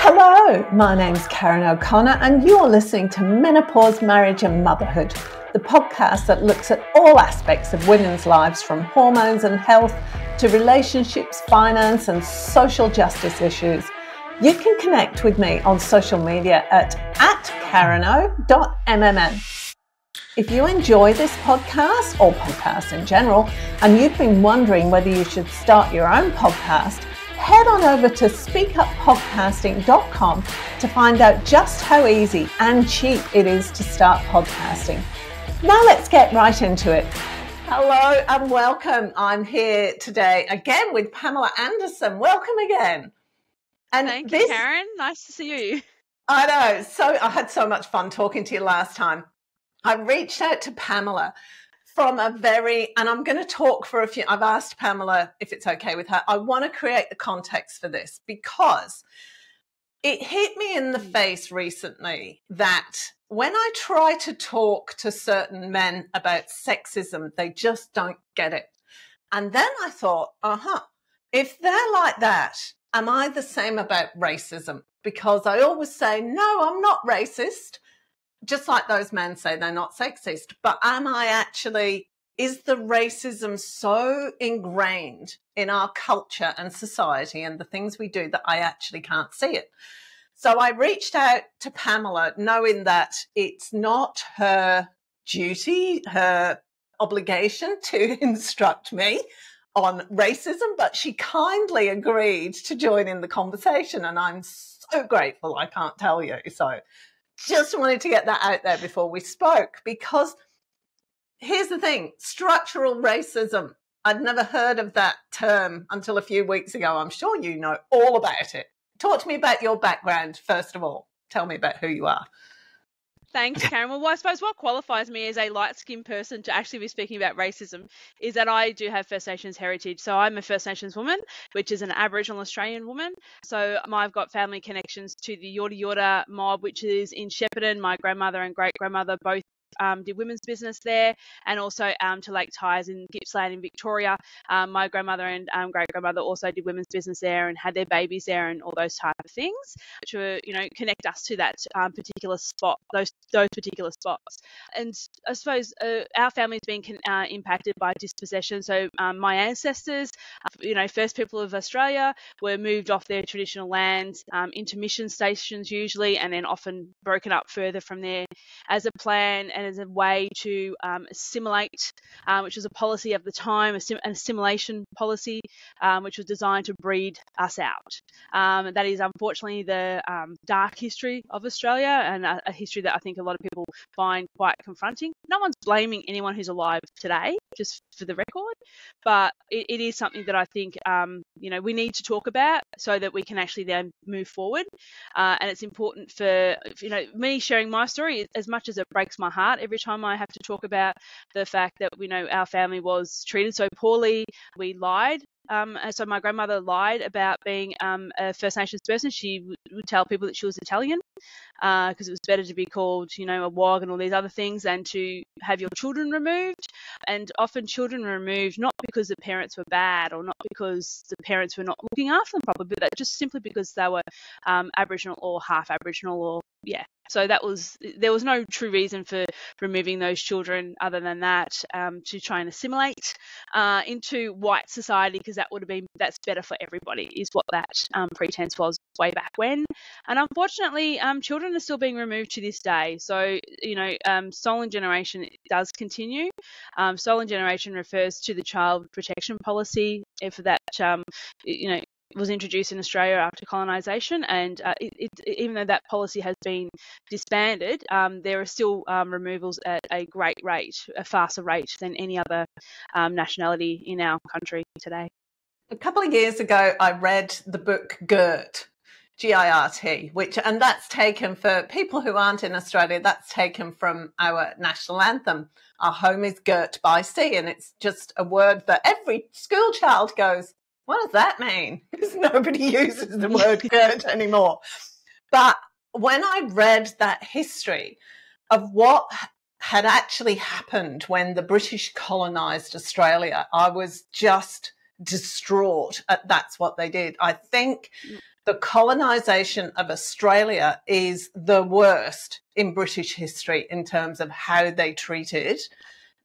Hello, my name's Karen O'Connor and you're listening to Menopause, Marriage and Motherhood, the podcast that looks at all aspects of women's lives from hormones and health to relationships, finance and social justice issues. You can connect with me on social media at kareno.mmm. If you enjoy this podcast or podcasts in general and you've been wondering whether you should start your own podcast, head on over to speakuppodcasting.com to find out just how easy and cheap it is to start podcasting. Now let's get right into it. Hello and welcome. I'm here today again with Pamela Anderson. Welcome again. And Thank you, Karen. Nice to see you. I know. I had so much fun talking to you last time. I reached out to Pamela from and I'm going to talk for a few, I've asked Pamela if it's okay with her. I want to create the context for this because it hit me in the face recently that when I try to talk to certain men about sexism, they just don't get it. And then I thought, if they're like that, am I the same about racism? Because I always say, no, I'm not racist. Just like those men say they're not sexist. But is the racism so ingrained in our culture and society and the things we do that I actually can't see it? So I reached out to Pamela knowing that it's not her duty, her obligation to instruct me on racism, but she kindly agreed to join in the conversation. And I'm so grateful, I can't tell you. So just wanted to get that out there before we spoke, because here's the thing, structural racism. I'd never heard of that term until a few weeks ago. I'm sure you know all about it. Talk to me about your background, first of all. Tell me about who you are. Thanks, Karen. Well, I suppose what qualifies me as a light-skinned person to actually be speaking about racism is that I do have First Nations heritage. So I'm a First Nations woman, which is an Aboriginal Australian woman. So I've got family connections to the Yorta Yorta mob, which is in Shepparton. My grandmother and great-grandmother both did women's business there, and also to Lake Tyers in Gippsland in Victoria. My grandmother and great-grandmother also did women's business there and had their babies there and all those type of things, which were, connect us to that particular spot, those particular spots. And I suppose our family's been impacted by dispossession. So my ancestors, first people of Australia, were moved off their traditional lands into mission stations usually, and then often broken up further from there as a plan and as a way to assimilate, which was a policy of the time, an assimilation policy, which was designed to breed us out. That is unfortunately the dark history of Australia, and a history that I think a lot of people find quite confronting. No one's blaming anyone who's alive today, just for the record, but it is something that I think we need to talk about so that we can actually then move forward. And it's important for me sharing my story, as much as it breaks my heart every time I have to talk about the fact that our family was treated so poorly. We lied. So my grandmother lied about being a First Nations person. She would tell people that she was Italian because it was better to be called, a wog and all these other things than to have your children removed. And often children were removed not because the parents were bad or not because the parents were not looking after them properly, but just simply because they were Aboriginal or half Aboriginal or, yeah. So there was no true reason for removing those children other than that, to try and assimilate into white society, because that's better for everybody, is what that pretense was way back when. And unfortunately, children are still being removed to this day. So, stolen generation does continue. Stolen generation refers to the child protection policy for that, was introduced in Australia after colonisation, and even though that policy has been disbanded, there are still removals at a great rate, a faster rate than any other nationality in our country today. A couple of years ago, I read the book Girt, G-I-R-T, and that's taken, for people who aren't in Australia, that's taken from our national anthem. Our home is girt by sea, and it's just a word that every school child goes, what does that mean? Because nobody uses the word girt anymore. But when I read that history of what had actually happened when the British colonised Australia, I was just distraught at that's what they did. I think the colonisation of Australia is the worst in British history in terms of how they treated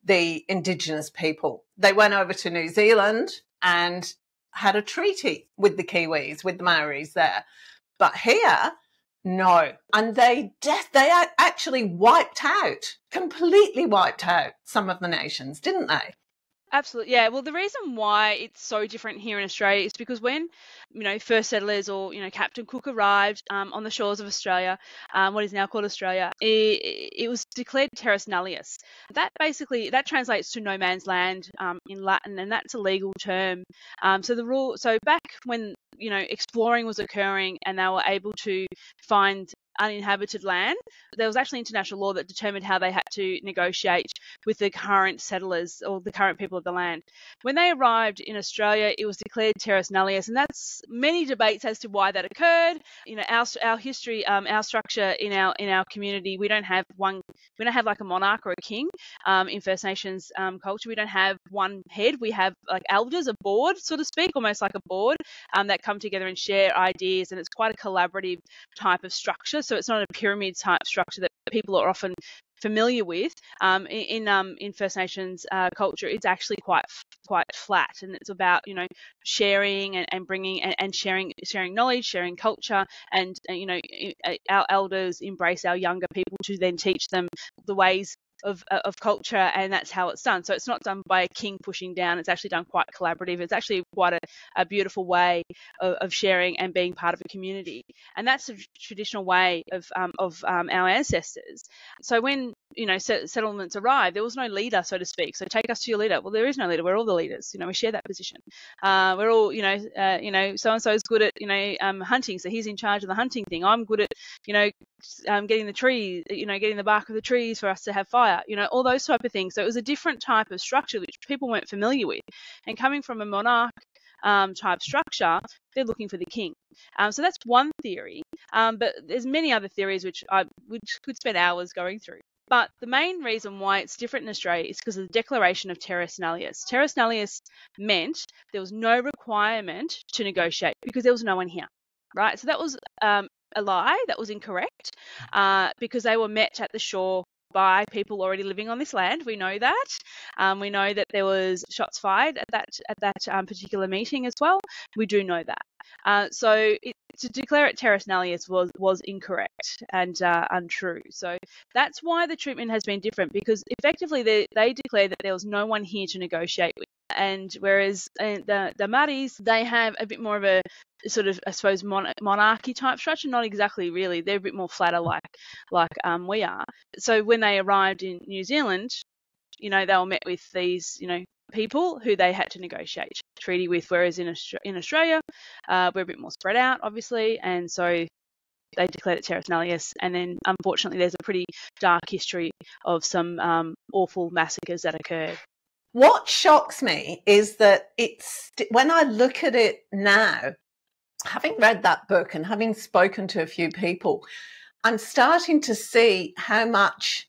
the Indigenous people. They went over to New Zealand and had a treaty with the Kiwis, with the Maoris there. But here, no. And they actually completely wiped out some of the nations, didn't they? Absolutely, yeah. Well, the reason why it's so different here in Australia is because when, first settlers or, Captain Cook arrived on the shores of Australia, what is now called Australia, it was declared Terra Nullius. That translates to no man's land in Latin, and that's a legal term. So back when, exploring was occurring and they were able to find uninhabited land, there was actually international law that determined how they had to negotiate with the current settlers or the current people of the land. When they arrived in Australia, it was declared Terra Nullius, and that's many debates as to why that occurred. Our history, our structure in our community, we don't have like a monarch or a king. In First Nations culture, we don't have one head. We have like elders, a board, so to speak, almost like a board that come together and share ideas, and it's quite a collaborative type of structure. So it's not a pyramid type structure that people are often familiar with. In First Nations culture, it's actually quite flat, and it's about sharing and bringing and sharing knowledge, sharing culture, and our elders embrace our younger people to then teach them the ways of culture, and that's how it's done. So it's not done by a king pushing down. It's actually done quite collaborative. It's actually quite a beautiful way of sharing and being part of a community, and that's a traditional way of our ancestors. So when settlements arrived, there was no leader, so to speak. So take us to your leader. Well, there is no leader. We're all the leaders. We share that position. We're all so and so is good at hunting, so he's in charge of the hunting thing. I'm good at getting the trees, getting the bark of the trees for us to have fire, all those type of things. So it was a different type of structure which people weren't familiar with. And coming from a monarch type structure, they're looking for the king. So that's one theory. But there's many other theories which could spend hours going through. But the main reason why it's different in Australia is because of the declaration of Terra Nullius. Terra Nullius meant there was no requirement to negotiate because there was no one here, right? So that was a lie. That was incorrect because they were met at the shore by people already living on this land. We know that. We know that there was shots fired at that particular meeting as well. We do know that. So to declare it Terra Nullius was incorrect and untrue. So that's why the treatment has been different, because effectively they declared that there was no one here to negotiate with. And whereas the Māoris, they have a bit more of a sort of, I suppose, monarchy type structure. Not exactly, really. They're a bit more flatter like we are. So when they arrived in New Zealand, they were met with these, people who they had to negotiate a treaty with. Whereas in Australia, we're a bit more spread out, obviously, and so they declared it Terra Nullius. And then, unfortunately, there's a pretty dark history of some awful massacres that occurred. What shocks me is that when I look at it now, having read that book and having spoken to a few people, I'm starting to see how much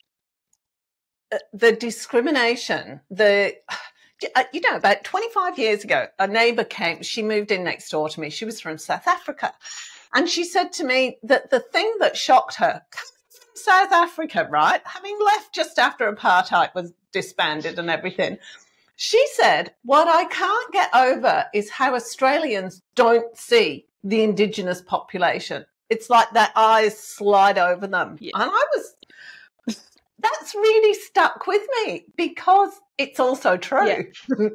the discrimination, about 25 years ago, a neighbour came, she moved in next door to me. She was from South Africa. And she said to me that the thing that shocked her, South Africa, right, having left just after apartheid was disbanded and everything, she said, what I can't get over is how Australians don't see the Indigenous population. It's like their eyes slide over them. Yeah. And that's really stuck with me because it's also true. Yeah.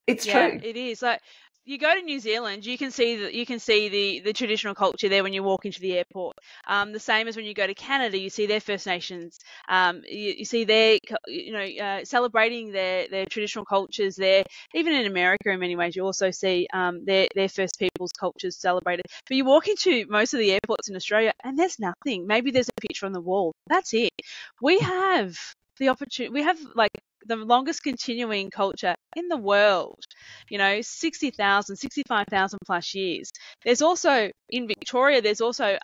It's true. It is. Like, you go to New Zealand, you can see the traditional culture there when you walk into the airport. The same as when you go to Canada, you see their First Nations. You see their celebrating their traditional cultures there. Even in America, in many ways, you also see their First Peoples cultures celebrated. But you walk into most of the airports in Australia, and there's nothing. Maybe there's a picture on the wall. That's it. We have the opportunity. We have the longest continuing culture in the world, 60,000, 65,000 plus years. There's also, in Victoria, there's also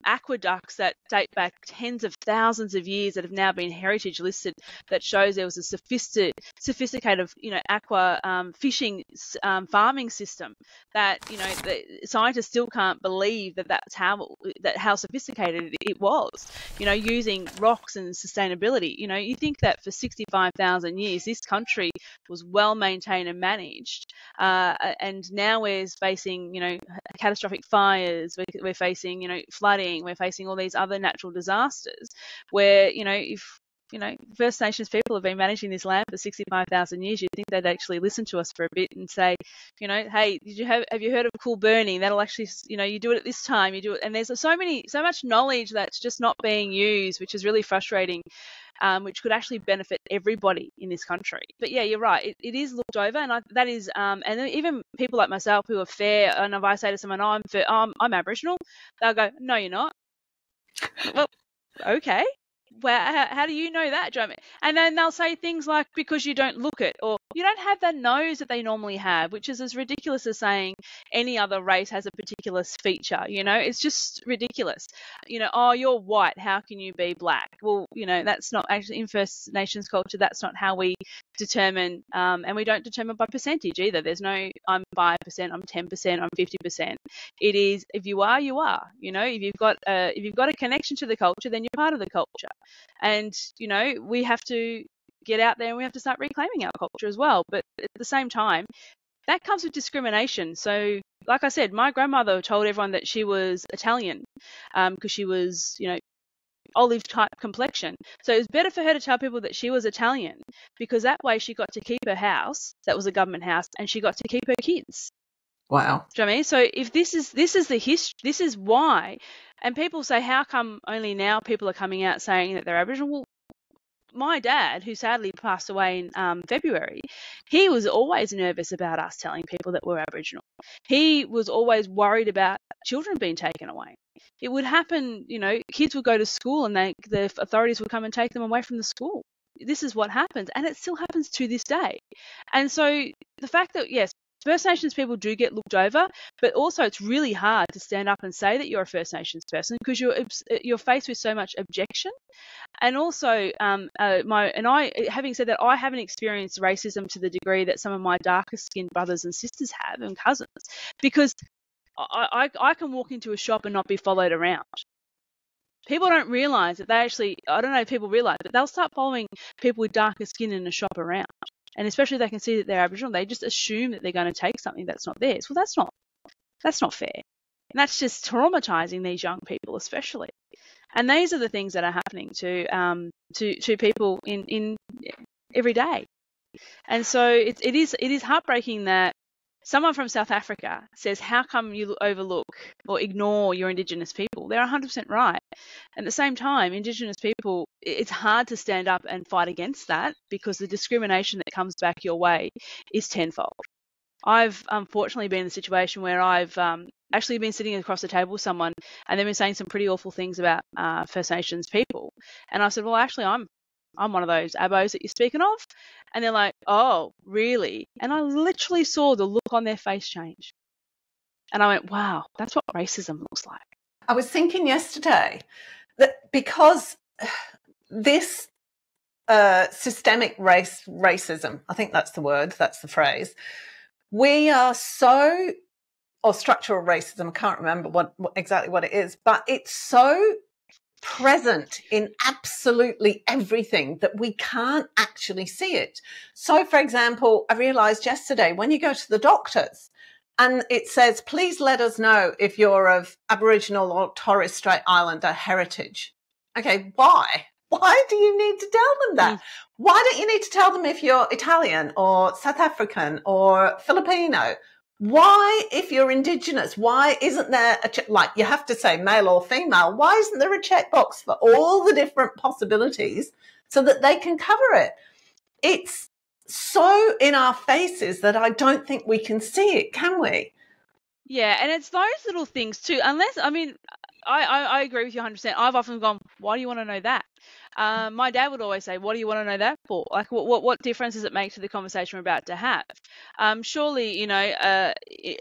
aqueducts that date back tens of thousands of years that have now been heritage listed, that shows there was a sophisticated, aqua fishing farming system that, the scientists still can't believe that's how sophisticated it was, using rocks and sustainability. You think that for 65,000 years, this country was well maintained and managed, and now we're facing, catastrophic fires, we're facing, flooding, we're facing all these other natural disasters where, if First Nations people have been managing this land for 65,000 years, you'd think they'd actually listen to us for a bit and say, hey, have you heard of cool burning? That'll actually, you do it at this time, you do it. And there's so much knowledge that's just not being used, which is really frustrating, which could actually benefit everybody in this country. But yeah, you're right. It is looked over, and that is, and even people like myself who are fair, and if I say to someone, I'm Aboriginal, they'll go, no, you're not. Well, okay. Well, how do you know that, Joe? And then they'll say things like, because you don't look it, or you don't have the nose that they normally have, which is as ridiculous as saying any other race has a particular feature. It's just ridiculous. Oh, you're white, how can you be black? Well, that's not actually in First Nations culture. That's not how we determine, and we don't determine by percentage either. There's no I'm 5%, I'm 10%, I'm 50%. It is, if you are, you are. If you've got a connection to the culture, then you're part of the culture. And we have to get out there and we have to start reclaiming our culture as well. But at the same time, that comes with discrimination. So, like I said, my grandmother told everyone that she was Italian because she was, olive type complexion. So it was better for her to tell people that she was Italian, because that way she got to keep her house, that was a government house, and she got to keep her kids. Wow. Do you know what I mean? So if this is the history, this is why. And people say, how come only now people are coming out saying that they're Aboriginal? Well, my dad, who sadly passed away in February, he was always nervous about us telling people that we're Aboriginal. He was always worried about children being taken away. It would happen, kids would go to school and the authorities would come and take them away from the school. This is what happens, and it still happens to this day. And so the fact that, yes, First Nations people do get looked over, but also it's really hard to stand up and say that you're a First Nations person because you're faced with so much objection. And also, having said that, I haven't experienced racism to the degree that some of my darker skinned brothers and sisters have, and cousins, because I can walk into a shop and not be followed around. People don't realise that I don't know if people realise, but they'll start following people with darker skin in a shop around. And especially if they can see that they're Aboriginal, they just assume that they're going to take something that's not theirs. Well, that's not fair. And that's just traumatising these young people, especially. And these are the things that are happening to people in every day. And so it is heartbreaking that someone from South Africa says, how come you overlook or ignore your Indigenous people? They're 100% right. At the same time, Indigenous people, it's hard to stand up and fight against that because the discrimination that comes back your way is tenfold. I've unfortunately been in a situation where I've actually been sitting across the table with someone and they've been saying some pretty awful things about First Nations people. And I said, well, actually, I'm one of those abos that you're speaking of. And they're like, oh, really? And I literally saw the look on their face change. And I went, wow, that's what racism looks like. I was thinking yesterday that because this systemic racism, I think that's the word, that's the phrase, we are so, or structural racism, I can't remember exactly what it is, but it's so present in absolutely everything that we can't actually see it. So, for example, I realised yesterday when you go to the doctors and it says, please let us know if you're of Aboriginal or Torres Strait Islander heritage. Okay, why? Why do you need to tell them that? Why don't you need to tell them if you're Italian or South African or Filipino? Why, if you're Indigenous, why isn't there you have to say male or female, why isn't there a checkbox for all the different possibilities so that they can cover it? It's so in our faces that I don't think we can see it, can we? Yeah, and it's those little things too, I agree with you 100%. I've often gone, why do you want to know that? My dad would always say, what do you want to know that for? Like, what difference does it make to the conversation we're about to have? Surely,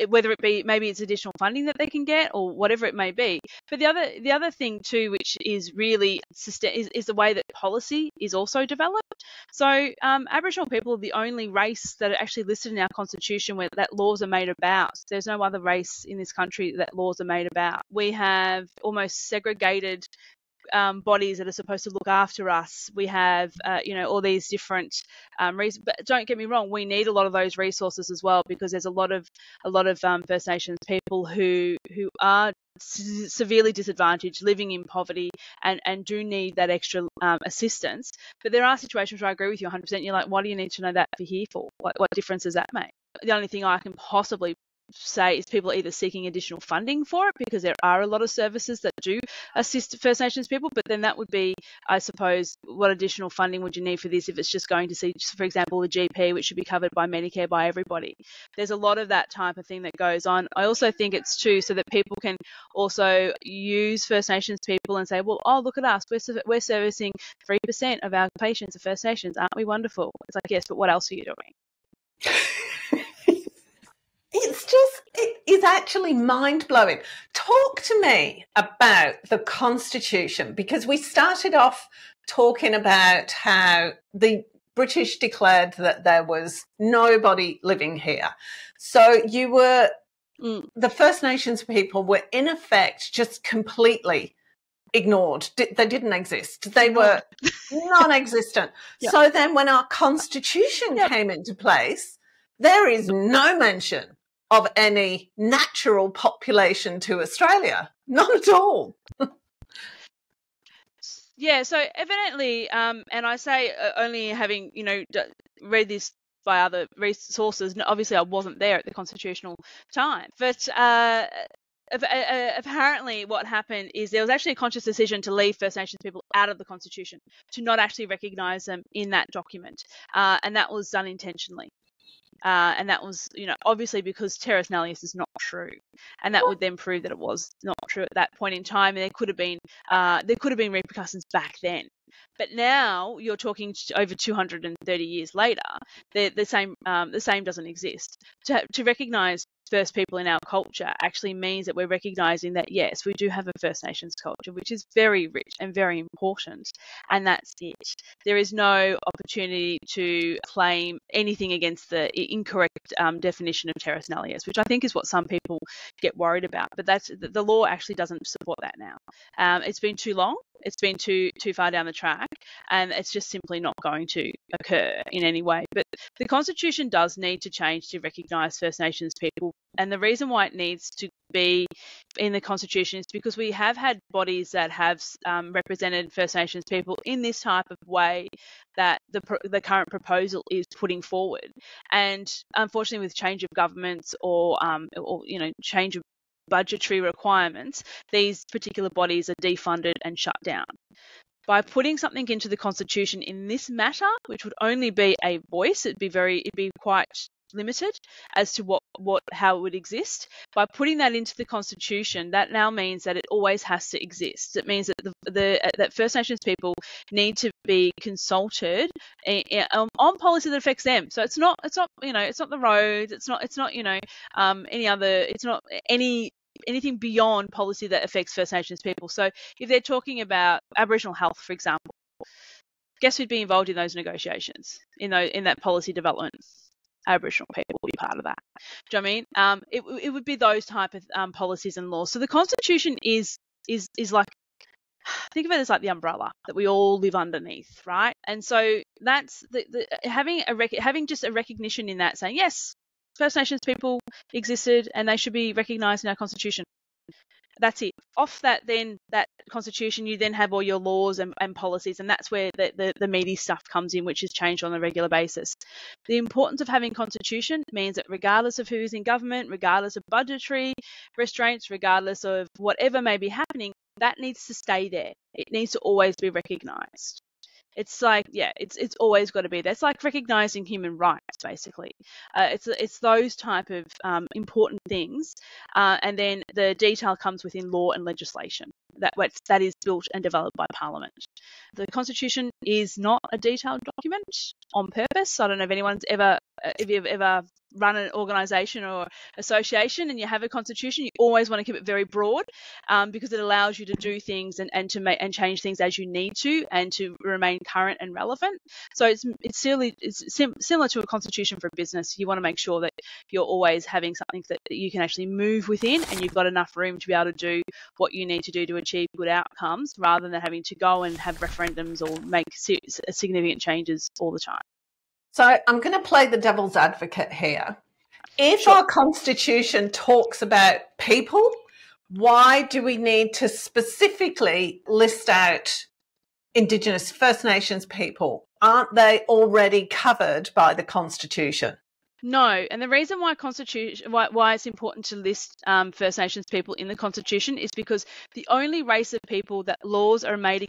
whether it be maybe it's additional funding that they can get or whatever it may be. But the other thing too, which is really is the way that policy is also developed. So Aboriginal people are the only race that are actually listed in our constitution where that laws are made about. There's no other race in this country that laws are made about. We have almost segregated bodies that are supposed to look after us. We have, all these different reasons. But don't get me wrong, we need a lot of those resources as well, because there's a lot of First Nations people who are severely disadvantaged, living in poverty, and do need that extra assistance. But there are situations where I agree with you 100%. You're like, what do you need to know that for here for? What difference does that make? The only thing I can possibly say is people are either seeking additional funding for it, because there are a lot of services that do assist First Nations people, but then that would be, I suppose, what additional funding would you need for this if it's just going to see, for example, the GP, which should be covered by Medicare by everybody. There's a lot of that type of thing that goes on. I also think it's too so that people can also use First Nations people and say, well, oh, look at us, we're servicing 3% of our patients are First Nations, aren't we wonderful? It's like, yes, but what else are you doing? It is actually mind-blowing. Talk to me about the Constitution, because we started off talking about how the British declared that there was nobody living here. So you were, the First Nations people were in effect just completely ignored. They didn't exist. They were non-existent. Yep. So then when our Constitution came into place, there is no mention of any natural population to Australia. Not at all. Yeah, so evidently, and I say only having, read this by other sources, obviously I wasn't there at the constitutional time, but apparently what happened is there was actually a conscious decision to leave First Nations people out of the Constitution, to not actually recognise them in that document, and that was done intentionally. And that was, obviously because Terra Nullius is not true, and that would then prove that it was not true at that point in time, and there could have been repercussions back then. But now you're talking over 230 years later, the same doesn't exist. To recognise First people in our culture actually means that we're recognising that, yes, we do have a First Nations culture, which is very rich and very important, and that's it. There is no opportunity to claim anything against the incorrect definition of Terra Nullius, which I think is what some people get worried about. But the law actually doesn't support that now. It's been too long. It's been too far down the track, and it's just simply not going to occur in any way. But the Constitution does need to change to recognise First Nations people, and the reason why it needs to be in the Constitution is because we have had bodies that have represented First Nations people in this type of way that the current proposal is putting forward. And unfortunately, with change of governments or change of budgetary requirements, these particular bodies are defunded and shut down. By putting something into the Constitution in this matter, which would only be a voice, it'd be quite limited as to how it would exist. By putting that into the Constitution, that now means that it always has to exist. It means that that First Nations people need to be consulted on policy that affects them. So it's not the roads, it's not anything beyond policy that affects First Nations people. So if they're talking about Aboriginal health, for example, guess who'd be involved in those negotiations, in that policy development? Aboriginal people will be part of that. Do you know what I mean? It would be those type of policies and laws. So the Constitution is like, think of it as like the umbrella that we all live underneath, right? And so that's having just a recognition in that, saying yes, First Nations people existed and they should be recognised in our Constitution. That's it. Off that Constitution, you then have all your laws and policies, and that's where the meaty stuff comes in, which is changed on a regular basis. The importance of having Constitution means that regardless of who's in government, regardless of budgetary restraints, regardless of whatever may be happening, that needs to stay there. It needs to always be recognised. It's like, it's always got to be there. It's like recognising human rights, basically. It's those type of important things, and then the detail comes within law and legislation. that is built and developed by Parliament. The Constitution is not a detailed document on purpose. I don't know if you've ever run an organisation or association and you have a constitution, you always want to keep it very broad, because it allows you to do things and to make and change things as you need to, and to remain current and relevant. So it's similar to a constitution for a business. You want to make sure that you're always having something that you can actually move within, and you've got enough room to be able to do what you need to do to achieve good outcomes, rather than having to go and have referendums or make significant changes all the time. So I'm going to play the devil's advocate here. If Sure. our constitution talks about people, why do we need to specifically list out Indigenous First Nations people? Aren't they already covered by the constitution? No, and the reason why it's important to list First Nations people in the Constitution is because the only race of people that laws are made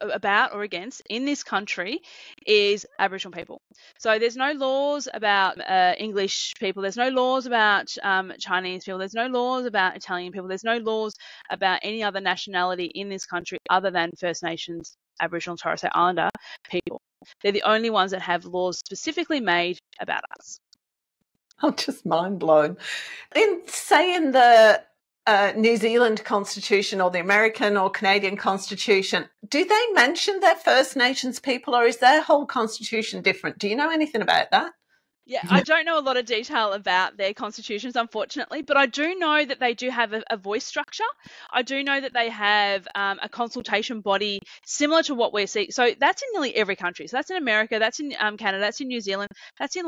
about or against in this country is Aboriginal people. So there's no laws about English people. There's no laws about Chinese people. There's no laws about Italian people. There's no laws about any other nationality in this country other than First Nations, Aboriginal and Torres Strait Islander people. They're the only ones that have laws specifically made about us. I'm just mind blown. In the New Zealand Constitution or the American or Canadian Constitution, do they mention their First Nations people, or is their whole constitution different? Do you know anything about that? Yeah, I don't know a lot of detail about their constitutions, unfortunately, but I do know that they do have a voice structure. I do know that they have a consultation body similar to what we're seeing. So that's in nearly every country. So that's in America, that's in Canada, that's in New Zealand, that's in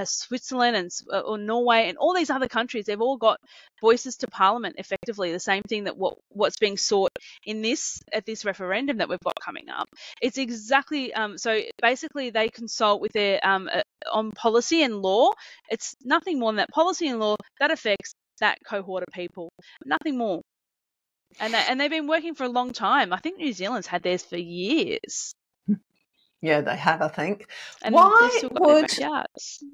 Switzerland or Norway and all these other countries. They've all got voices to Parliament, effectively the same thing that what's being sought at this referendum that we've got coming up. It's exactly so basically they consult with their on policy and law. It's nothing more than that. Policy and law that affects that cohort of people, nothing more. And they've been working for a long time. I think New Zealand's had theirs for years. Yeah, they have, I think. And why they've still got their backyards.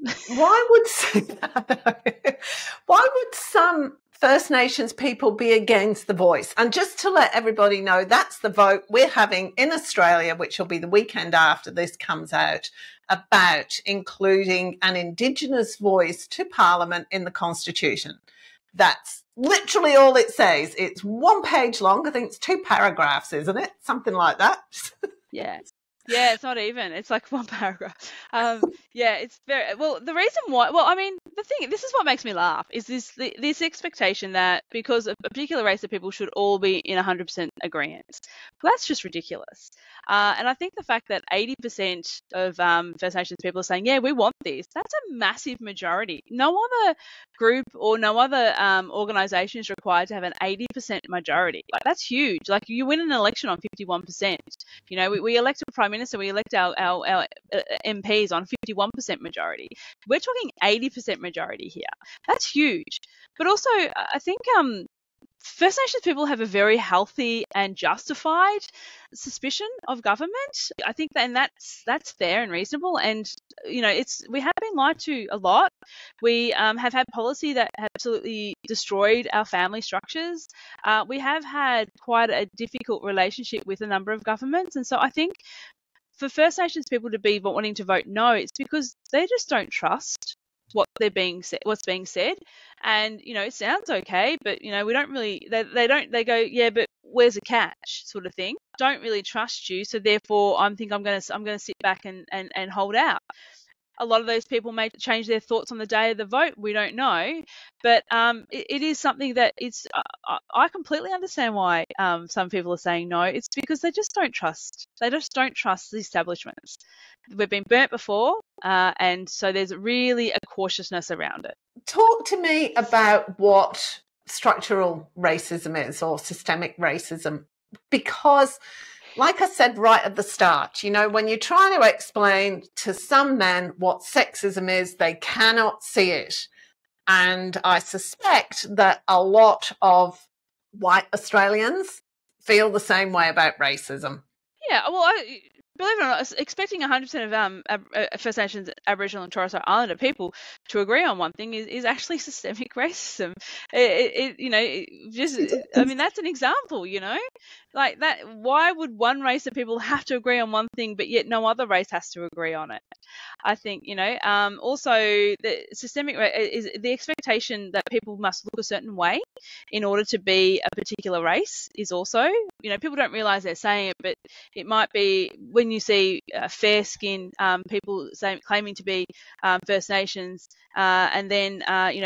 why would some First Nations people be against the voice? And just to let everybody know, that's the vote we're having in Australia, which will be the weekend after this comes out, about including an Indigenous voice to Parliament in the Constitution. That's literally all it says. It's 1 page long. I think it's 2 paragraphs, isn't it? Something like that. Yeah. Yeah, it's not even. It's like 1 paragraph. Yeah, it's very well. The reason why, this is what makes me laugh is this expectation that because a particular race of people should all be in 100% agreement. Well, that's just ridiculous. And I think the fact that 80% of First Nations people are saying, yeah, we want this, that's a massive majority. No other group or no other organisation is required to have an 80% majority. Like, that's huge. Like, you win an election on 51%. You know, we elect a prime minister, we elect our MPs on 51% majority. We're talking 80% majority here. That's huge. But also, I think First Nations people have a very healthy and justified suspicion of government. I think that's fair and reasonable. And you know, we have been lied to a lot. We have had policy that absolutely destroyed our family structures. We have had quite a difficult relationship with a number of governments, and so I think for First Nations people to be wanting to vote no, it's because they just don't trust what's being said. And you know, it sounds okay, but you know, we don't really, they go, yeah, but where's the catch, sort of thing. Don't really trust you, so therefore I'm going to sit back and hold out. A lot of those people may change their thoughts on the day of the vote. We don't know, but it is something that it's. I completely understand why some people are saying no. It's because they just don't trust. They just don't trust the establishments. We've been burnt before, and so there's really a cautiousness around it. Talk to me about what structural racism is, or systemic racism, because like I said right at the start, you know, when you're trying to explain to some men what sexism is, they cannot see it. And I suspect that a lot of white Australians feel the same way about racism. Yeah, well, believe it or not, expecting 100% of First Nations, Aboriginal and Torres Strait Islander people to agree on one thing is actually systemic racism. I mean, that's an example, like that. Why would one race of people have to agree on one thing, but yet no other race has to agree on it? I think, also the systemic is the expectation that people must look a certain way in order to be a particular race is also, people don't realize they're saying it, but it might be when you see fair skinned people claiming to be First Nations, and then,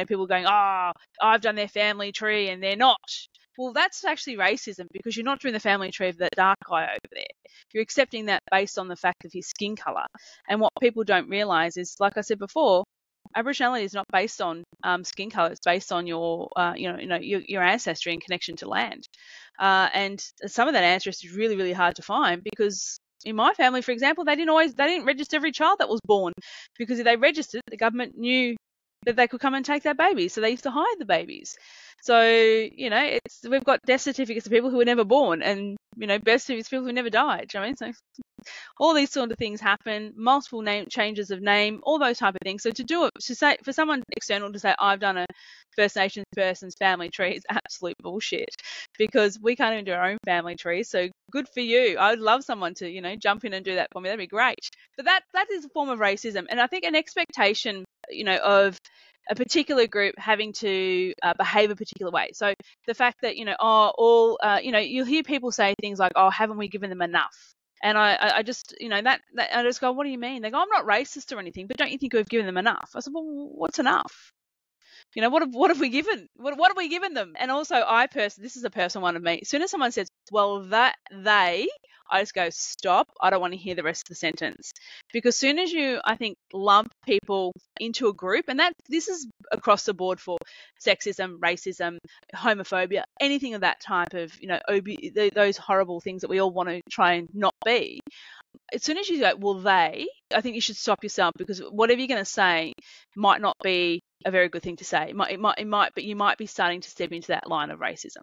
people going, oh, I've done their family tree and they're not. Well, that's actually racism because you're not doing the family tree of that dark guy over there. You're accepting that based on the fact of his skin colour. And what people don't realise is, like I said before, Aboriginality is not based on skin colour. It's based on your ancestry and connection to land. And some of that ancestry is really, really hard to find because in my family, for example, they didn't register every child that was born because if they registered, the government knew that they could come and take their babies. So they used to hide the babies. So, we've got death certificates of people who were never born and, birth certificates of people who never died. Do you know what I mean? So all these sort of things happen, multiple changes of name, all those type of things. So for someone external to say, I've done a First Nations person's family tree is absolute bullshit because we can't even do our own family tree. So good for you. I would love someone to, jump in and do that for me. That'd be great. But that is a form of racism. And I think an expectation, of a particular group having to behave a particular way. So the fact that, you'll hear people say things like, oh, haven't we given them enough? And I just, I just go, what do you mean? They go, I'm not racist or anything, but don't you think we've given them enough? I said, well, what's enough? What have we given? What have we given them? And also, this is a personal one of me. As soon as someone says, well, I just go, stop. I don't want to hear the rest of the sentence. Because as soon as you, I think, lump people into a group, and this is across the board for sexism, racism, homophobia, anything of that type of, those horrible things that we all want to try and not be. As soon as you go, well, I think you should stop yourself because whatever you're going to say might not be a very good thing to say. But you might be starting to step into that line of racism.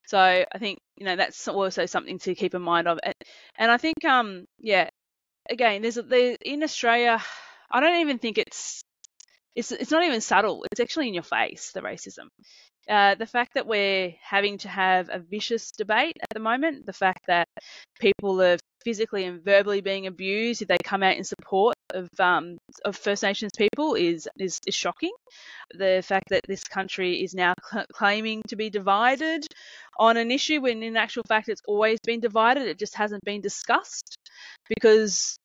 So I think, that's also something to keep in mind of. And I think, again, there's in Australia, I don't even think it's not even subtle. It's actually in your face, the racism. The fact that we're having to have a vicious debate at the moment, the fact that people are physically and verbally being abused if they come out in support of First Nations people is shocking. The fact that this country is now claiming to be divided on an issue when in actual fact it's always been divided, it just hasn't been discussed because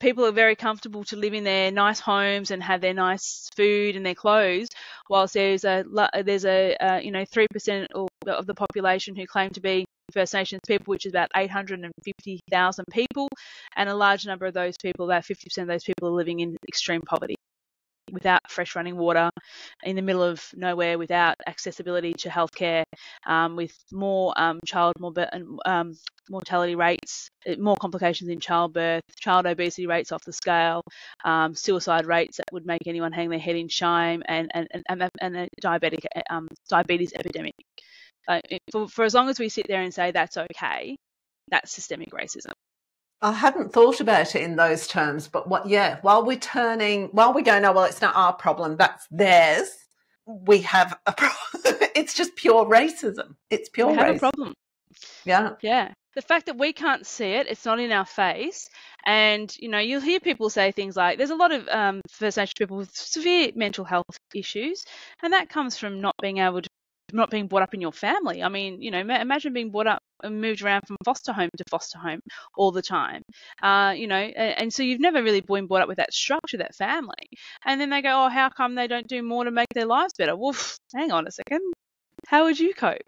people are very comfortable to live in their nice homes and have their nice food and their clothes, whilst there's a 3% of the population who claim to be First Nations people, which is about 850,000 people, and a large number of those people, about 50% of those people, are living in extreme poverty, without fresh running water, in the middle of nowhere, without accessibility to healthcare, with more child mortality rates, more complications in childbirth, child obesity rates off the scale, suicide rates that would make anyone hang their head in shame, and a diabetes epidemic. For as long as we sit there and say that's okay, that's systemic racism. I hadn't thought about it in those terms, but while we go, no, well, it's not our problem, that's theirs, we have a problem. It's just pure racism. It's pure racism. We have a problem. Yeah. Yeah. The fact that we can't see it, it's not in our face. And, you'll hear people say things like, there's a lot of First Nations people with severe mental health issues, and that comes from not being brought up in your family. I mean, imagine being brought up and moved around from foster home to foster home all the time, and so you've never really been brought up with that structure, that family. And then they go, oh, how come they don't do more to make their lives better? Well, hang on a second. How would you cope?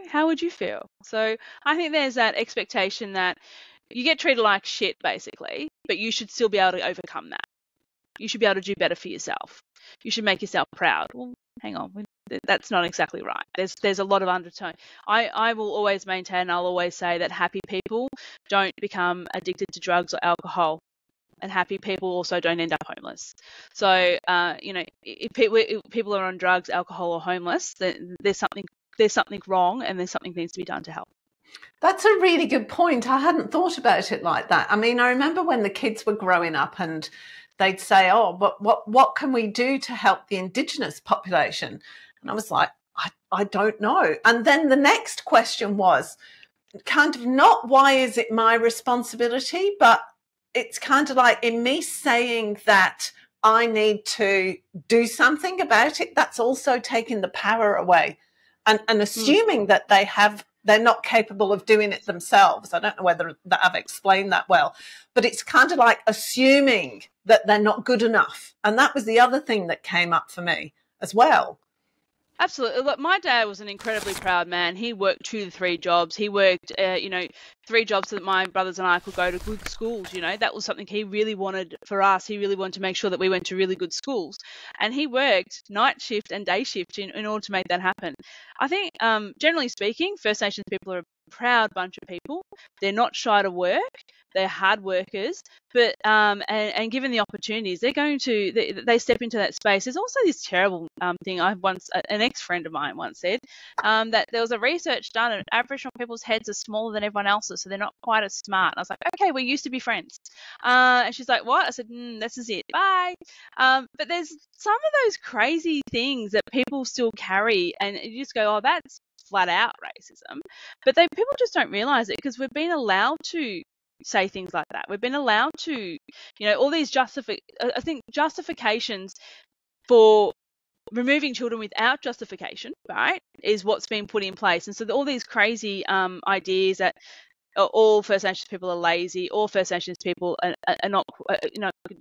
How would you feel? So I think there's that expectation that you get treated like shit, basically, but you should still be able to overcome that. You should be able to do better for yourself. You should make yourself proud. Well, hang on. That's not exactly right. There's a lot of undertone. I will always maintain, I'll always say that happy people don't become addicted to drugs or alcohol, and happy people also don't end up homeless. So, if people are on drugs, alcohol, or homeless, then there's something wrong, and there's something needs to be done to help. That's a really good point. I hadn't thought about it like that. I mean, I remember when the kids were growing up and they'd say, oh, but what can we do to help the Indigenous population? And I was like, I don't know. And then the next question was kind of not why is it my responsibility, but it's kind of like in me saying that I need to do something about it, that's also taking the power away and assuming that they're not capable of doing it themselves. I don't know whether that I've explained that well, but it's kind of like assuming that they're not good enough. And that was the other thing that came up for me as well. Absolutely. Look, my dad was an incredibly proud man. He worked 2 to 3 jobs. He worked, 3 jobs so that my brothers and I could go to good schools. That was something he really wanted for us. He really wanted to make sure that we went to really good schools. And he worked night shift and day shift in order to make that happen. I think, generally speaking, First Nations people are a proud bunch of people. They're not shy to work. They're hard workers, but and given the opportunities, they step into that space. There's also this terrible thing. An ex-friend of mine once said that there was a research done and Aboriginal people's heads are smaller than everyone else's, so they're not quite as smart. And I was like, okay, we used to be friends. And she's like, what? I said, this is it. Bye. But there's some of those crazy things that people still carry, and you just go, oh, that's flat out racism. But people just don't realise it because we've been allowed to say things like that. We've been allowed to, all these justifications for removing children without justification, right, is what's been put in place. And so all these crazy ideas that all First Nations people are lazy, all First Nations people are not,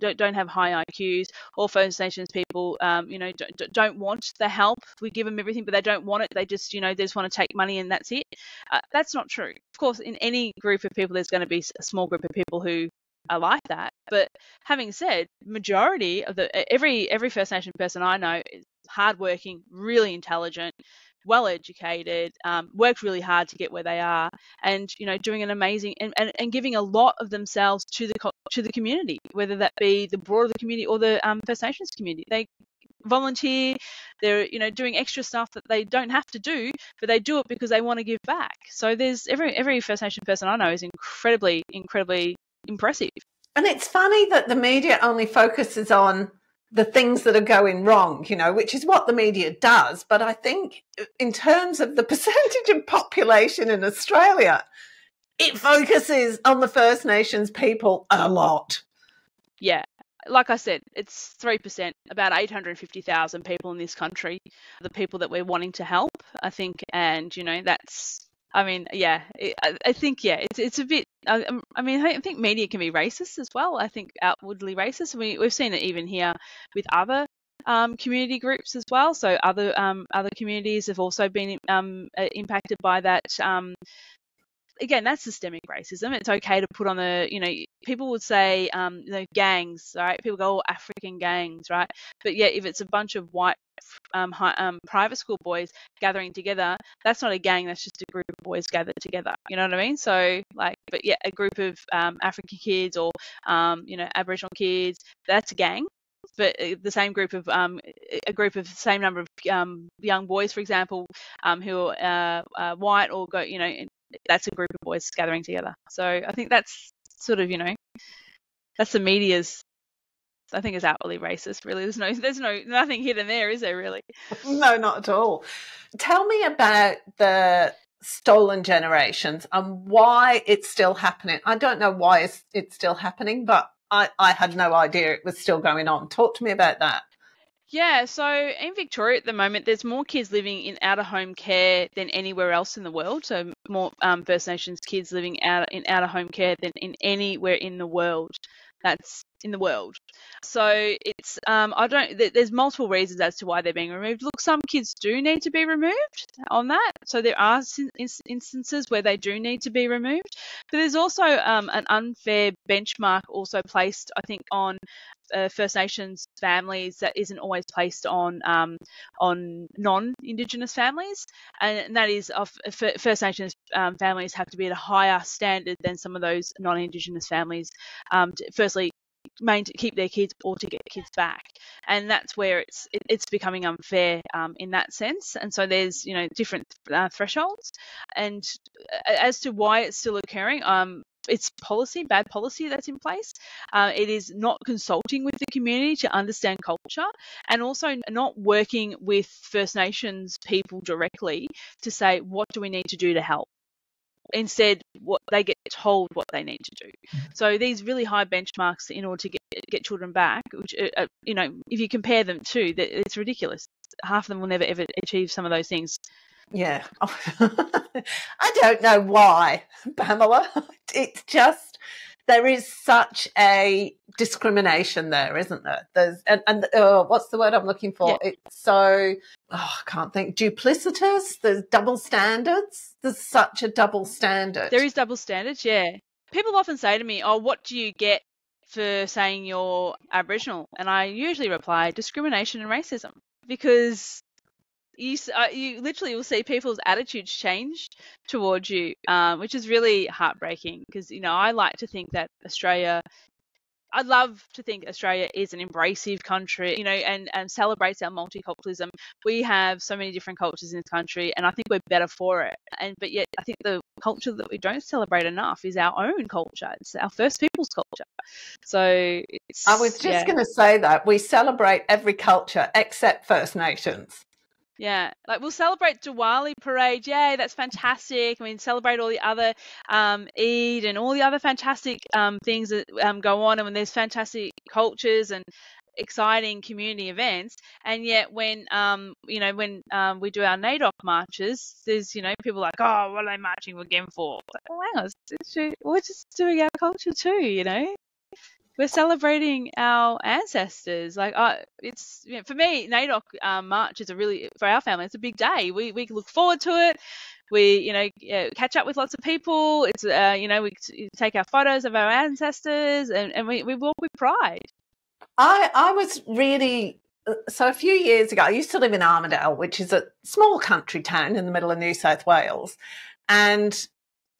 don't have high IQs, all First Nations people, don't want the help. We give them everything, but they don't want it. They just, they just want to take money and that's it. That's not true. Of course, in any group of people, there's going to be a small group of people who are like that. But having said, majority of every First Nation person I know is hardworking, really intelligent, well educated, worked really hard to get where they are, and doing an amazing and giving a lot of themselves to the community, whether that be the broader community or the First Nations community. They volunteer, they're doing extra stuff that they don't have to do, but they do it because they want to give back. So there's every First Nation person I know is incredibly impressive. And it's funny that the media only focuses on the things that are going wrong, which is what the media does. But I think in terms of the percentage of population in Australia, it focuses on the First Nations people a lot. Yeah. Like I said, it's 3%, about 850,000 people in this country, the people that we're wanting to help, I think. And, that's, I mean, yeah, I think, yeah, it's a bit, I think media can be racist as well. I think outwardly racist. We've seen it even here with other community groups as well. So other communities have also been impacted by that. Again, that's systemic racism. It's okay to put on people would say, gangs, right? People go, African gangs, right? But yeah, if it's a bunch of white private school boys gathering together, that's not a gang. That's just a group of boys gathered together. You know what I mean? So but yeah, a group of African kids or, Aboriginal kids, that's a gang. But the same group of the same number of young boys, for example, who are white or go, that's a group of boys gathering together. So I think that's sort of, that's the media's, I think it's outwardly racist, really. There's nothing hidden there, is there, really? No, not at all. Tell me about the stolen generations and why it's still happening. I don't know why it's still happening, but I had no idea it was still going on. Talk to me about that. Yeah, so in Victoria at the moment, there's more kids living in out-of-home care than anywhere else in the world. So more First Nations kids living in out-of-home care than in anywhere in the world. That's in the world. So it's there's multiple reasons as to why they're being removed. Look, some kids do need to be removed on that. So there are instances where they do need to be removed. But there's also an unfair benchmark also placed, I think, on First Nations families that isn't always placed on non-Indigenous families, and that is First Nations families have to be at a higher standard than some of those non-Indigenous families. Firstly, keep their kids or to get kids back. And that's where it's becoming unfair in that sense. And so there's, different thresholds. And as to why it's still occurring, it's bad policy that's in place. It is not consulting with the community to understand culture, and also not working with First Nations people directly to say, what do we need to do to help? Instead, what they get told what they need to do. So these really high benchmarks in order to get children back, which if you compare them to, it's ridiculous. Half of them will never ever achieve some of those things. Yeah. I don't know why, Pamela. It's just, there is such a discrimination there, isn't there? There's and what's the word I'm looking for? Yeah. It's so, I can't think, duplicitous. There's double standards. There's such a double standard. There is double standards, yeah. People often say to me, oh, what do you get for saying you're Aboriginal? And I usually reply, discrimination and racism. Because you literally will see people's attitudes change towards you, which is really heartbreaking, because, I like to think that I'd love to think Australia is an embracive country, and celebrates our multiculturalism. We have so many different cultures in this country, and I think we're better for it. But yet I think the culture that we don't celebrate enough is our own culture. It's our First Peoples culture. So I was just going to say that we celebrate every culture except First Nations. Yeah, like we'll celebrate Diwali parade. Yay, that's fantastic. I mean, celebrate all the other Eid and all the other fantastic things that go on, and when there's fantastic cultures and exciting community events. And yet when we do our NAIDOC marches, there's people like, oh, what are they marching again for? Like, oh, hang on, we're just doing our culture too, We're celebrating our ancestors. Like, it's for me, NAIDOC March is for our family, it's a big day. We look forward to it. We catch up with lots of people. It's we take our photos of our ancestors, and we walk with pride. I was really, so a few years ago, I used to live in Armidale, which is a small country town in the middle of New South Wales, and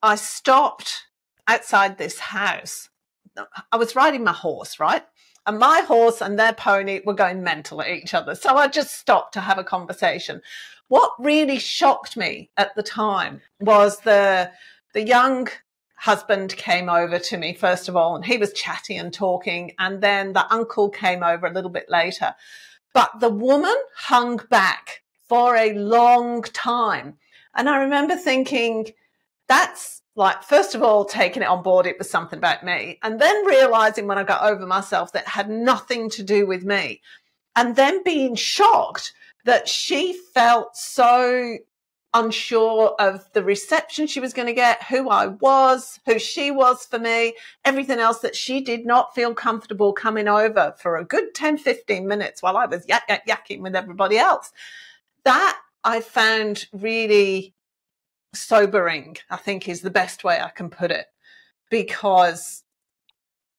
I stopped outside this house. I was riding my horse, right? And my horse and their pony were going mental at each other. So I just stopped to have a conversation. What really shocked me at the time was the young husband came over to me, first of all, and he was chatty and talking. And then the uncle came over a little bit later. But the woman hung back for a long time. And I remember thinking, that's like, first of all, taking it on board, it was something about me. And then realizing when I got over myself that it had nothing to do with me. And then being shocked that she felt so unsure of the reception she was going to get, who I was, who she was for me, everything else, that she did not feel comfortable coming over for a good 10, 15 minutes while I was yakking with everybody else. That I found really sobering, I think, is the best way I can put it, because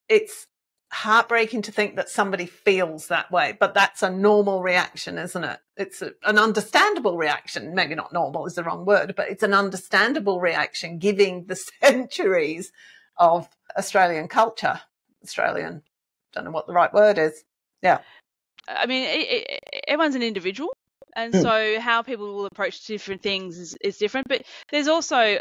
it's heartbreaking to think that somebody feels that way, but that's a normal reaction, isn't it? It's an understandable reaction. Maybe not normal is the wrong word, but it's an understandable reaction given the centuries of Australian culture. Australian, don't know what the right word is. Yeah. I mean, everyone's an individual. And so how people will approach different things is different. But there's also,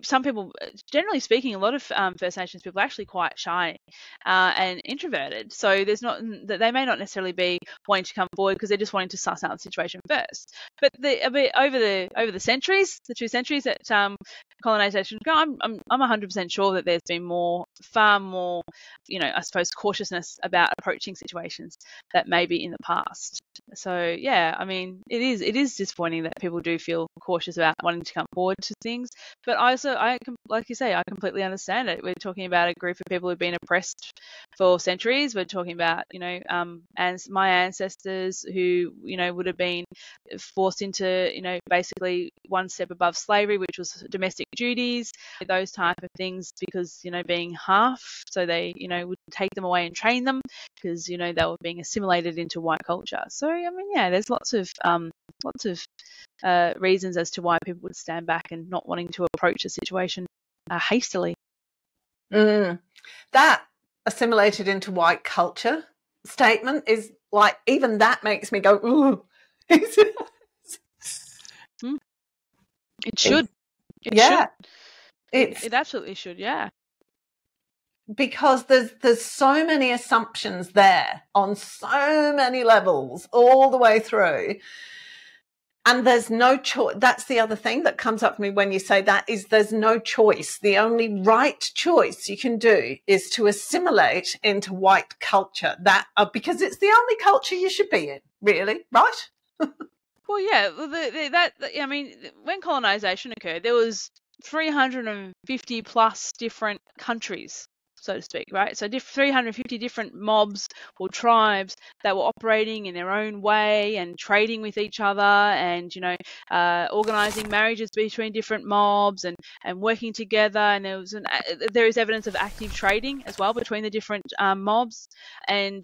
some people, generally speaking, a lot of First Nations people are actually quite shy and introverted. So they may not necessarily be wanting to come forward because they're just wanting to suss out the situation first. But over the centuries, the 2 centuries that colonisation go, I'm 100% sure that there's been far more, I suppose, cautiousness about approaching situations that maybe in the past. So yeah, I mean, it is disappointing that people do feel cautious about wanting to come forward to things. But like you say, I completely understand it. We're talking about a group of people who've been oppressed for centuries. We're talking about, and my ancestors who, would have been forced into, basically one step above slavery, which was domestic duties, those type of things, because, being half, so they, would take them away and train them because, they were being assimilated into white culture. So, I mean, yeah, there's lots of reasons as to why people would stand back and not wanting to approach a situation hastily. That assimilated into white culture statement is like, even that makes me go, ooh. It should. It should. It absolutely should, yeah. Because there's so many assumptions there on so many levels all the way through. And there's no choice. That's the other thing that comes up for me when you say that, is there's no choice. The only right choice you can do is to assimilate into white culture. Because it's the only culture you should be in, really, right? Well, yeah. I mean, when colonisation occurred, there was 350 plus different countries, so to speak, right? So 350 different mobs or tribes that were operating in their own way and trading with each other, and organising marriages between different mobs and working together. And there is evidence of active trading as well between the different mobs, and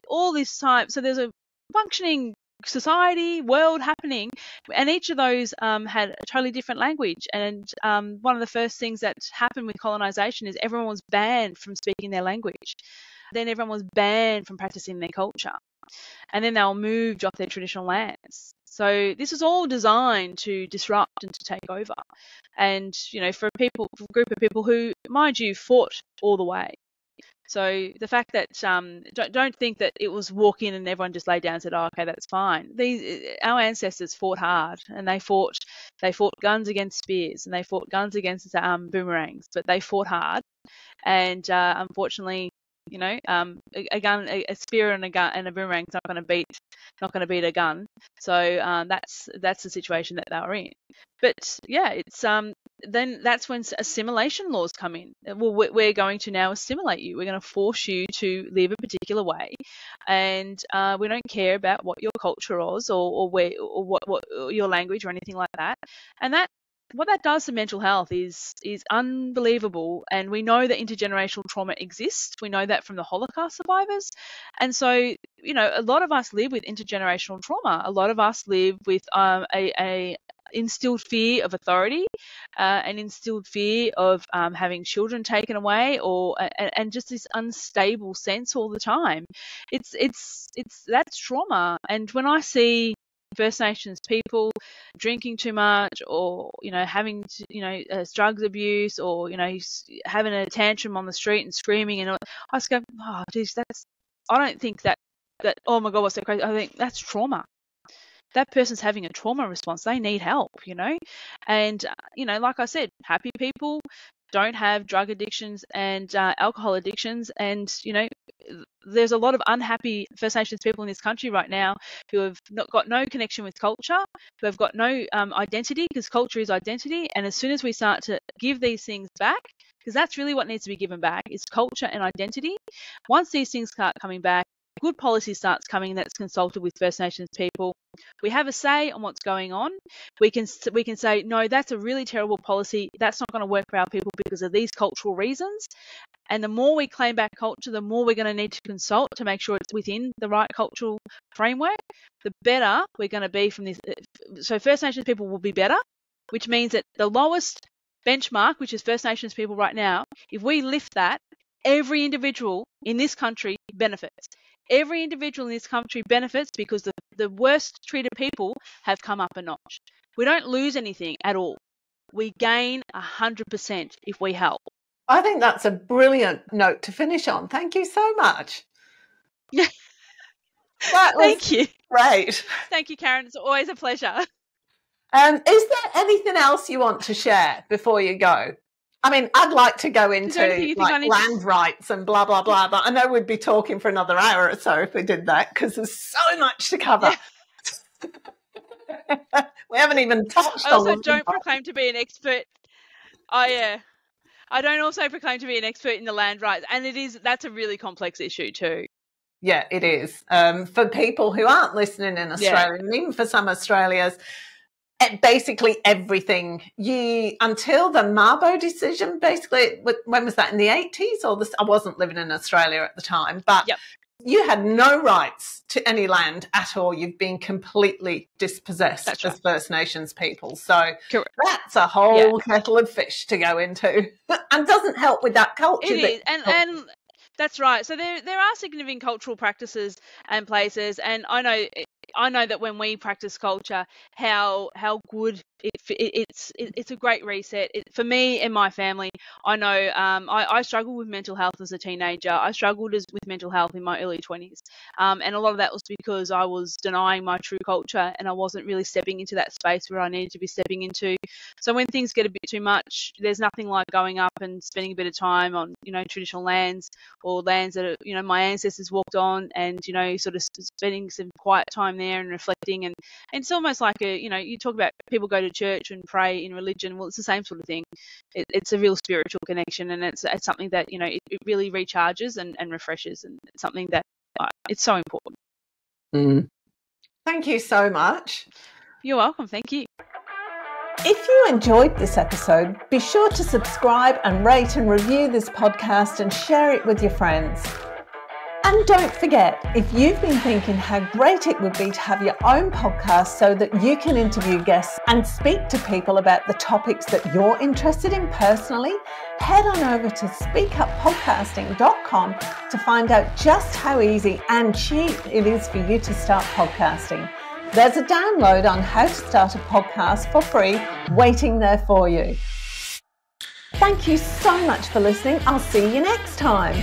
all this time. So there's a functioning society, world happening, and each of those had a totally different language. And one of the first things that happened with colonisation is everyone was banned from speaking their language. Then everyone was banned from practicing their culture, and then they were moved off their traditional lands. So this was all designed to disrupt and to take over. And for a group of people who, mind you, fought all the way. So the fact that don't think that it was walk in and everyone just laid down and said, "Oh, okay, that's fine." Our ancestors fought hard, and they fought guns against spears, and they fought guns against boomerangs, but they fought hard. And unfortunately, a spear and a gun and a boomerang's not going to beat a gun. So that's the situation that they were in. But yeah, it's then that's when assimilation laws come in. Well, we're going to now assimilate you. We're going to force you to live a particular way, and we don't care about what your culture is or what your language or anything like that. And what that does to mental health is unbelievable. And we know that intergenerational trauma exists. We know that from the Holocaust survivors. And so, a lot of us live with intergenerational trauma. A lot of us live with a instilled fear of authority, an instilled fear of having children taken away, and just this unstable sense all the time. That's trauma. And when I see First Nations people drinking too much, or having drugs abuse, or having a tantrum on the street and screaming, and I just go, oh geez, I don't think that oh my god, what's so crazy. I think that's trauma. That person's having a trauma response. They need help, and like I said, happy people don't have drug addictions and alcohol addictions. And there's a lot of unhappy First Nations people in this country right now who have got no connection with culture, who have got no identity, because culture is identity. And as soon as we start to give these things back, because that's really what needs to be given back, is culture and identity. Once these things start coming back, good policy starts coming that's consulted with First Nations people. We have a say on what's going on. We can say, no, that's a really terrible policy. That's not going to work for our people because of these cultural reasons. And the more we claim back culture, the more we're going to need to consult to make sure it's within the right cultural framework, the better we're going to be from this. So First Nations people will be better, which means that the lowest benchmark, which is First Nations people right now, if we lift that, every individual in this country benefits. Every individual in this country benefits because the worst treated people have come up a notch. We don't lose anything at all. We gain 100% if we help. I think that's a brilliant note to finish on. Thank you so much. Thank you. Great. Thank you, Karen. It's always a pleasure. Is there anything else you want to share before you go? I mean, I'd like to go into land rights and blah, blah, blah, but I know we'd be talking for another hour or so if we did that, because there's so much to cover. Yeah. We haven't even touched on it. I also don't proclaim to be an expert. Oh, yeah. I don't also proclaim to be an expert in the land rights, and that's a really complex issue too. Yeah, it is. For people who aren't listening in Australia, and even for some Australians, basically everything until the Mabo decision, basically, when was that, in the 80s? I wasn't living in Australia at the time, but you had no rights to any land at all. You've been completely dispossessed as First Nations people. So that's a whole kettle of fish to go into, and doesn't help with that culture. It is, and That's right. So there are significant cultural practices and places, and I know that when we practice culture, how good it's a great reset. For me and my family, I know I struggled with mental health as a teenager. I struggled with mental health in my early 20s, and a lot of that was because I was denying my true culture, and I wasn't really stepping into that space where I needed to be stepping into. So when things get a bit too much, there's nothing like going up and spending a bit of time on traditional lands, or lands that my ancestors walked on, and sort of spending some quiet time there and reflecting, and it's almost like you talk about people go to church and pray in religion. Well, it's the same sort of thing. It's a real spiritual connection, and it's something that it really recharges and refreshes, and it's something that it's so important. Thank you so much. You're welcome. Thank you. If you enjoyed this episode, be sure to subscribe and rate and review this podcast and share it with your friends. And don't forget, if you've been thinking how great it would be to have your own podcast so that you can interview guests and speak to people about the topics that you're interested in personally, head on over to speakuppodcasting.com to find out just how easy and cheap it is for you to start podcasting. There's a download on how to start a podcast for free waiting there for you. Thank you so much for listening. I'll see you next time.